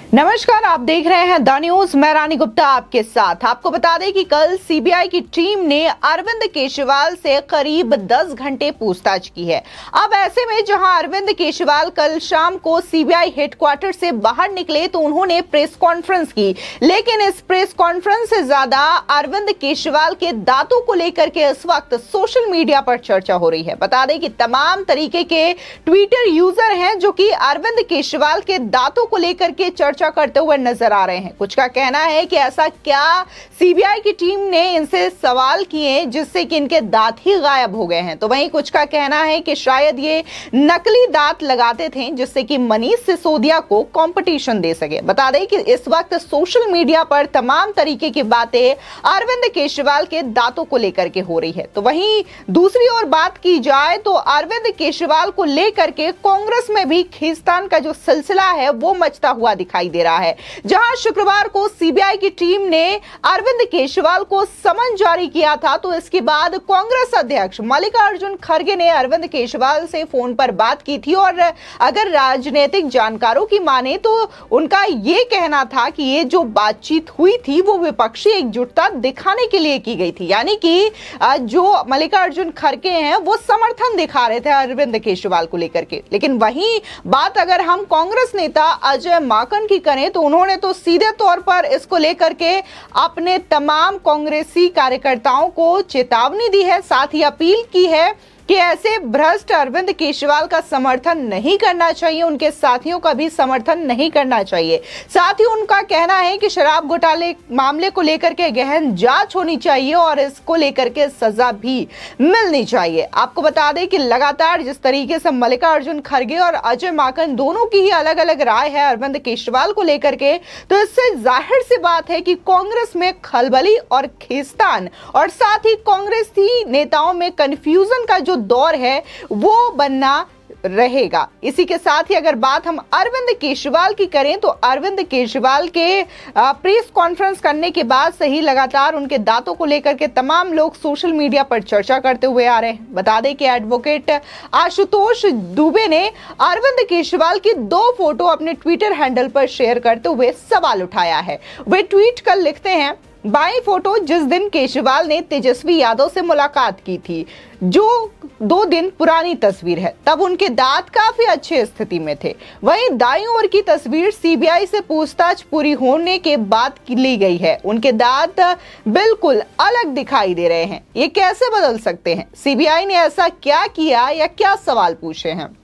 नमस्कार, आप देख रहे हैं द न्यूज। मैं रानी गुप्ता आपके साथ। आपको बता दें कि कल सीबीआई की टीम ने अरविंद केजरीवाल से करीब 10 घंटे पूछताछ की है। अब ऐसे में जहां अरविंद केजरीवाल कल शाम को सीबीआई हेडक्वार्टर से बाहर निकले तो उन्होंने प्रेस कॉन्फ्रेंस की, लेकिन इस प्रेस कॉन्फ्रेंस से ज्यादा अरविंद केजरीवाल के दांतों को लेकर के इस वक्त सोशल मीडिया पर चर्चा हो रही है। बता दें कि तमाम तरीके के ट्विटर यूजर हैं जो कि अरविंद केजरीवाल के दांतों को लेकर के चर्चा करते हुए नजर आ रहे हैं। कुछ का कहना है कि ऐसा क्या सीबीआई की टीम ने इनसे सवाल किए जिससे कि इनके दांत ही गायब हो गए हैं। तो वहीं कुछ का कहना है कि शायद ये नकली दांत लगाते थे जिससे कि मनीष सिसोदिया को कंपटीशन दे सके। बता दें कि इस वक्त सोशल मीडिया पर तमाम तरीके की बातें अरविंद केजरीवाल के दांतों को लेकर के हो रही है। तो वहीं दूसरी ओर बात की जाए तो अरविंद केजरीवाल को लेकर के कांग्रेस में भी खींचतान का जो सिलसिला है वो मचता हुआ दिखाई दे रहा है। जहां शुक्रवार को सीबीआई की टीम ने अरविंद केजरीवाल को समन जारी किया था, तो इसके बाद कांग्रेस अध्यक्ष मल्लिकार्जुन खड़गे ने अरविंद केजरीवाल से फोन पर बात की थी और अगर राजनीतिक जानकारों की माने तो उनका यह कहना था कि ये जो बातचीत हुई थी वो विपक्षी एकजुटता दिखाने के लिए की गई थी। यानी कि जो मल्लिकार्जुन खड़गे हैं वो समर्थन दिखा रहे थे अरविंद केजरीवाल को लेकर के। लेकिन वहीं बात अगर हम कांग्रेस नेता अजय माकन की करें तो उन्होंने तो सीधे तौर पर इसको लेकर के अपने तमाम कांग्रेसी कार्यकर्ताओं को चेतावनी दी है, साथ ही अपील की है कि ऐसे भ्रष्ट अरविंद केजरीवाल का समर्थन नहीं करना चाहिए, उनके साथियों का भी समर्थन नहीं करना चाहिए। साथ ही उनका कहना है कि शराब घोटाले मामले को लेकर के गहन जांच होनी चाहिए और इसको लेकर के सजा भी मिलनी चाहिए। आपको बता दें कि लगातार जिस तरीके से मल्लिकार्जुन खड़गे और अजय माकन दोनों की ही अलग अलग राय है अरविंद केजरीवाल को लेकर के, तो इससे जाहिर सी बात है कि कांग्रेस में खलबली और खींचतान और साथ ही कांग्रेसी नेताओं में कंफ्यूजन का जो दौर है वो बनना रहेगा। इसी के साथ ही अगर बात हम अरविंद केजरीवाल की करें तो अरविंद केजरीवाल के प्रेस कॉन्फ्रेंस करने के बाद से ही लगातार उनके दांतों को लेकर के तमाम लोग सोशल मीडिया पर चर्चा करते हुए आ रहे हैं। बता दें कि एडवोकेट आशुतोष दुबे ने अरविंद केजरीवाल की 2 फोटो अपने ट्विटर हैंडल पर शेयर करते हुए सवाल उठाया है। वे ट्वीट कर लिखते हैं, बाई फोटो जिस दिन केजरीवाल ने तेजस्वी यादव से मुलाकात की थी, जो 2 दिन पुरानी तस्वीर है, तब उनके दांत काफी अच्छे स्थिति में थे। वहीं दाईं ओर की तस्वीर सीबीआई से पूछताछ पूरी होने के बाद ली गई है। उनके दांत बिल्कुल अलग दिखाई दे रहे हैं। ये कैसे बदल सकते हैं? सीबीआई ने ऐसा क्या किया या क्या सवाल पूछे हैं?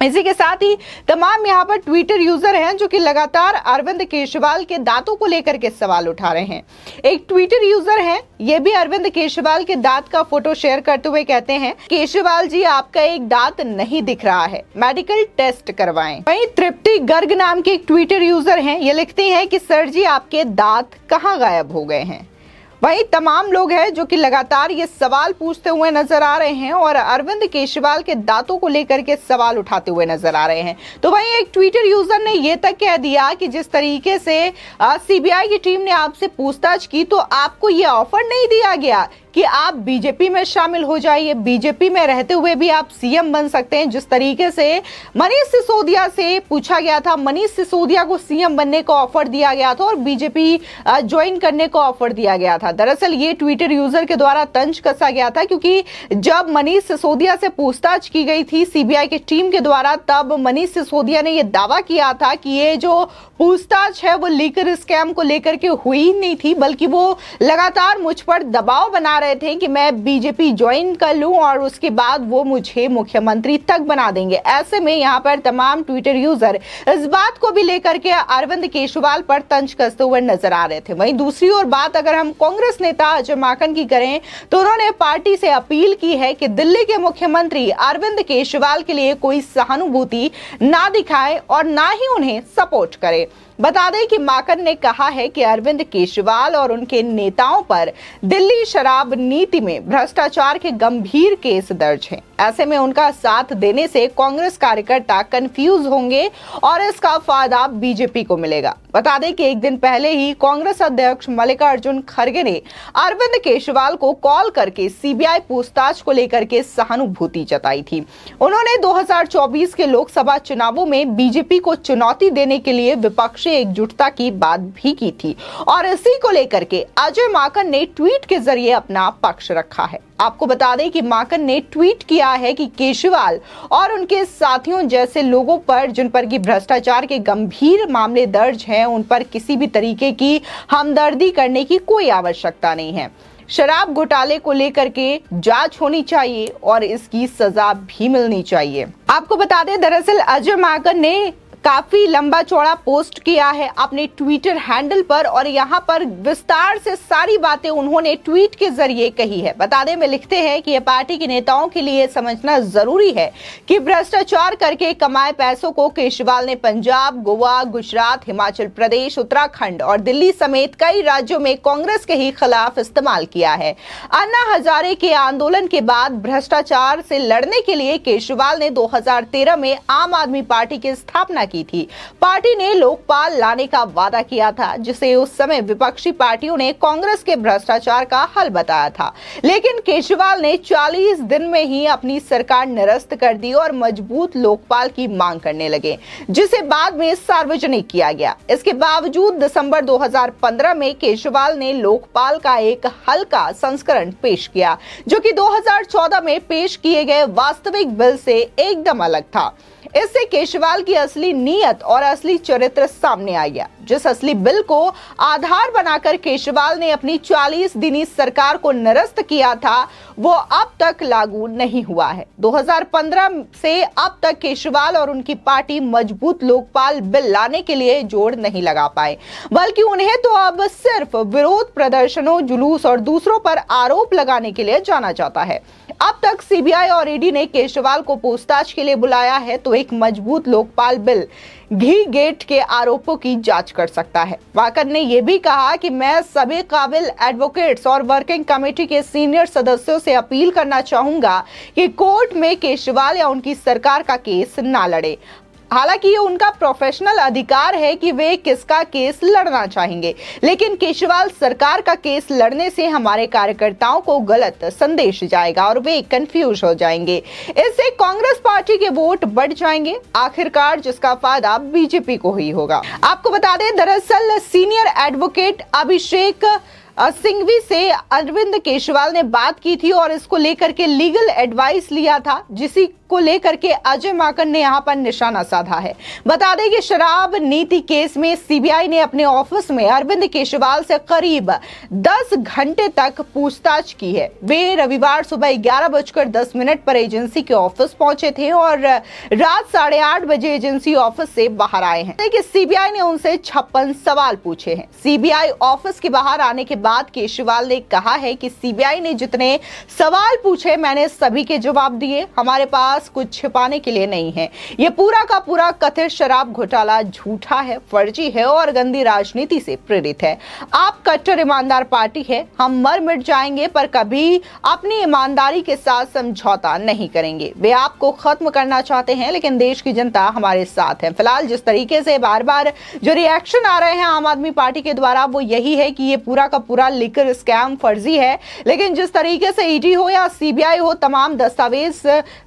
इसी के साथ ही तमाम यहाँ पर ट्विटर यूजर हैं जो कि लगातार अरविंद केजरीवाल के दांतों को लेकर के सवाल उठा रहे हैं। एक ट्विटर यूजर हैं, ये भी अरविंद केजरीवाल के दांत का फोटो शेयर करते हुए कहते हैं, केजरीवाल जी आपका एक दांत नहीं दिख रहा है, मेडिकल टेस्ट करवाएं। वहीं तृप्ति गर्ग नाम के एक ट्विटर यूजर हैं, ये लिखते हैं कि सर जी आपके दांत कहाँ गायब हो गए हैं। वहीं तमाम लोग हैं जो कि लगातार ये सवाल पूछते हुए नजर आ रहे हैं और अरविंद केजरीवाल के दांतों को लेकर के सवाल उठाते हुए नजर आ रहे हैं। तो वहीं एक ट्विटर यूजर ने ये तक कह दिया कि जिस तरीके से सीबीआई की टीम ने आपसे पूछताछ की तो आपको ये ऑफर नहीं दिया गया कि आप बीजेपी में शामिल हो जाइए, बीजेपी में रहते हुए भी आप सीएम बन सकते हैं। जिस तरीके से मनीष सिसोदिया से पूछा गया था, मनीष सिसोदिया को सीएम बनने का ऑफर दिया गया था और बीजेपी ज्वाइन करने का ऑफर दिया गया था। दरअसल ये ट्विटर यूजर के द्वारा तंज कसा गया था क्योंकि जब मनीष सिसोदिया से पूछताछ की गई थी सीबीआई की टीम के द्वारा, तब मनीष सिसोदिया ने यह दावा किया था कि ये जो पूछताछ है वो लीकर स्कैम को लेकर के हुई ही नहीं थी, बल्कि वो लगातार मुझ पर दबाव बना रहे थे कि मैं बीजेपी ज्वाइन कर लूं और उसके बाद वो मुझे मुख्यमंत्री तक बना देंगे। ऐसे में यहाँ पर तमाम ट्विटर यूजर इस बात को भी लेकर के अरविंद केजरीवाल पर तंज कसते हुए नजर आ रहे थे। वहीं दूसरी ओर बात अगर हम कांग्रेस नेता अजय माकन की करें तो उन्होंने पार्टी से अपील की है कि दिल्ली के मुख्यमंत्री अरविंद केजरीवाल के लिए कोई सहानुभूति ना दिखाए और ना ही उन्हें सपोर्ट करे। बता दें कि माकन ने कहा है कि अरविंद केजरीवाल और उनके नेताओं पर दिल्ली शराब नीति में भ्रष्टाचार के गंभीर केस दर्ज हैं। ऐसे में उनका साथ देने से कांग्रेस कार्यकर्ता कंफ्यूज होंगे और इसका फायदा बीजेपी को मिलेगा। बता दें कि एक दिन पहले ही कांग्रेस अध्यक्ष मल्लिकार्जुन खड़गे ने अरविंद केजरीवाल को कॉल करके सीबीआई पूछताछ को लेकर के सहानुभूति जताई थी। उन्होंने 2024 के लोकसभा चुनावों में बीजेपी को चुनौती देने के लिए विपक्षी एकजुटता की बात भी की थी और इसी को लेकर के अजय माकन ने ट्वीट के जरिए अपना पक्ष रखा है। आपको बता दें कि माकन ने ट्वीट किया है कि केजरीवाल और उनके साथियों जैसे लोगों पर जिन पर की भ्रष्टाचार के गंभीर मामले दर्ज हैं, उन पर किसी भी तरीके की हमदर्दी करने की कोई आवश्यकता नहीं है। शराब घोटाले को लेकर के जांच होनी चाहिए और इसकी सजा भी मिलनी चाहिए। आपको बता दें, दरअसल अजय माकन ने काफी लंबा चौड़ा पोस्ट किया है अपने ट्विटर हैंडल पर और यहाँ पर विस्तार से सारी बातें उन्होंने ट्वीट के जरिए कही है। बता दें, वे लिखते हैं कि यह पार्टी के नेताओं के लिए समझना जरूरी है कि भ्रष्टाचार करके कमाए पैसों को केजरीवाल ने पंजाब, गोवा, गुजरात, हिमाचल प्रदेश, उत्तराखंड और दिल्ली समेत कई राज्यों में कांग्रेस के ही खिलाफ इस्तेमाल किया है। अन्ना हजारे के आंदोलन के बाद भ्रष्टाचार से लड़ने के लिए केजरीवाल ने 2013 में आम आदमी पार्टी की स्थापना की थी। पार्टी ने लोकपाल लाने का वादा किया था, जिसे उस समय विपक्षी पार्टियों ने कांग्रेस के भ्रष्टाचार का हल बताया था। लेकिन केजरीवाल ने 40 दिन में ही अपनी सरकार निरस्त कर दी और मजबूत लोकपाल की मांग करने लगे, जिसे बाद में सार्वजनिक किया गया। इसके बावजूद दिसंबर 2015 में केजरीवाल ने लोकपाल का एक हल्का संस्करण पेश किया, जो कि 2014 में पेश किए गए वास्तविक बिल से एकदम अलग था। इससे केजरीवाल की असली नीयत और असली चरित्र सामने आ गया। जिस असली बिल को आधार बनाकर केजरीवाल ने अपनी 40 दिनी सरकार को निरस्त किया था, वो अब तक लागू नहीं हुआ है। 2015 से अब तक केजरीवाल और उनकी पार्टी मजबूत लोकपाल बिल लाने के लिए जोड़ नहीं लगा पाए, बल्कि उन्हें तो अब सिर्फ विरोध प्रदर्शनों, जुलूस और दूसरों पर आरोप लगाने के लिए जाना जाता है। अब तक सीबीआई और ईडी ने केजरीवाल को पूछताछ के लिए बुलाया है, तो एक मजबूत लोकपाल बिल घी गेट के आरोपों की जांच कर सकता है। माकन ने यह भी कहा कि मैं सभी काबिल एडवोकेट्स और वर्किंग कमेटी के सीनियर सदस्यों से अपील करना चाहूंगा कि कोर्ट में केजरीवाल या उनकी सरकार का केस ना लड़े। हालांकि ये उनका प्रोफेशनल अधिकार है कि वे किसका केस लड़ना चाहेंगे, लेकिन केजरीवाल सरकार का केस लड़ने से हमारे कार्यकर्ताओं को गलत संदेश जाएगा और वे कंफ्यूज हो जाएंगे। इससे कांग्रेस पार्टी के वोट बढ़ जाएंगे, आखिरकार जिसका फायदा बीजेपी को ही होगा। आपको बता दें, दरअसल सीनियर एडवोकेट अभिषेक सिंघवी से अरविंद केजरीवाल ने बात की थी और इसको लेकर के लीगल एडवाइस लिया था, जिसी को लेकर के अजय माकन ने यहां पर निशाना साधा है। बता दें कि शराब नीति केस में सीबीआई ने अपने ऑफिस में अरविंद केजरीवाल से करीब 10 घंटे तक पूछताछ की है। वे रविवार सुबह 11:10 पर एजेंसी के ऑफिस पहुंचे थे और रात 8:30 बजे एजेंसी ऑफिस से बाहर आए हैं। कि सीबीआई ने उनसे 56 सवाल पूछे हैं। सीबीआई ऑफिस के बाहर आने के बाद केजरीवाल ने कहा है कि सीबीआई ने जितने सवाल पूछे, मैंने सभी के जवाब दिए। हमारे पास कुछ छिपाने के लिए नहीं है। ये पूरा का पूरा कथित शराब घोटाला झूठा है, फर्जी है और गंदी राजनीति से प्रेरित है। आप कट्टर ईमानदार पार्टी है, हम मर मिट जाएंगे पर कभी अपनी ईमानदारी के साथ समझौता नहीं करेंगे। वे आपको खत्म करना चाहते हैं, लेकिन देश की जनता हमारे साथ है। फिलहाल जिस तरीके से बार बार जो रिएक्शन आ रहे हैं आम आदमी पार्टी के द्वारा, वो यही है कि ये पूरा का पूरा लिकर स्कैम फर्जी है। लेकिन जिस तरीके से ईडी हो या सीबीआई हो, तमाम दस्तावेज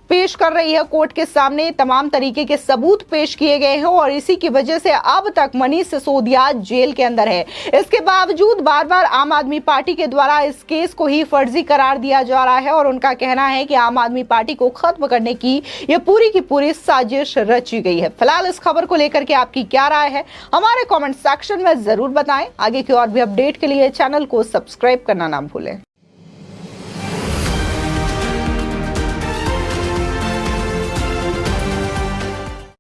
पेश कर रही है कोर्ट के सामने, तमाम तरीके के सबूत पेश किए गए हैं और इसी की वजह से अब तक मनीष सिसोदिया जेल के अंदर है। इसके बावजूद बार बार आम आदमी पार्टी के द्वारा इस केस को ही फर्जी करार दिया जा रहा है और उनका कहना है कि आम आदमी पार्टी को खत्म करने की ये पूरी की पूरी साजिश रची गई है। फिलहाल इस खबर को लेकर के आपकी क्या राय है, हमारे कॉमेंट सेक्शन में जरूर बताएं। आगे की और भी अपडेट के लिए चैनल को सब्सक्राइब करना ना भूलें।